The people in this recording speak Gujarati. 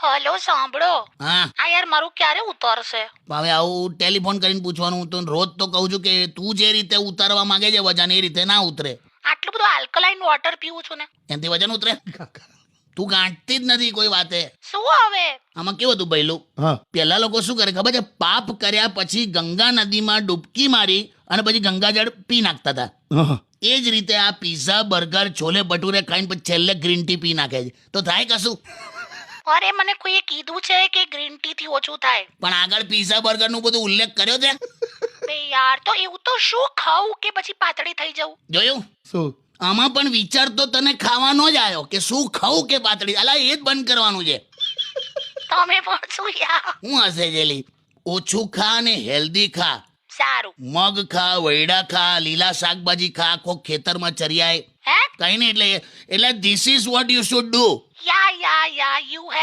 હલો સાંભળો. હા આ યાર મારું ક્યારે ઉતરશે? હવે આવું ટેલિફોન કરીને પૂછવાનું, હું તો રોજ તો કહું છું કે તું જે રીતે ઉતારવા માંગે છે વજન એ રીતે ના ઉતરે. આટલું બધું આલ્કલાઇન વોટર પીવું છું ને. એનાથી વજન ઉતરે? તું ગાંઠતી જ નથી કોઈ વાતે. શું હવે? આમાં કેવું હતું પહેલું, પેલા લોકો શું કરે ખબર છે? પાપ કર્યા પછી ગંગા નદીમાં ડૂબકી મારી અને પછી ગંગાજળ પી નાખતા હતા. એ જ રીતે આ પીઝા, બર્ગર, છોલે ભટુરે ખાઈને પછી છેલ્લે ગ્રીન ટી પી નાખે છે. તો થાય કશું? અરે મને કોઈએ કીધું છે કે ગ્રીન ટી થી ઓછું થાય. પણ આગળ પીઝા બર્ગર નું બધું ઉલ્લેખ કર્યો છે. બે યાર, તો એવું તો શું ખાવું કે પછી પાતળી થઈ જવું? જોયું? શું? આમાં પણ વિચાર તો તને ખાવાનો જ આવ્યો કે શું ખાવું કે પાતળી. અલા એ જ બંધ કરવાનું છે. તમે પણ શું યાર? હું હશે જેલી? ઓછું ખા અને હેલ્ધી ખા. સારું. મગ ખા, વૈડા ખા, લીલા શાકભાજી ખા, કોક ખેતરમાં ચરિયાય. હે? કઈ નહીં એટલે this is what you should do. Yeah you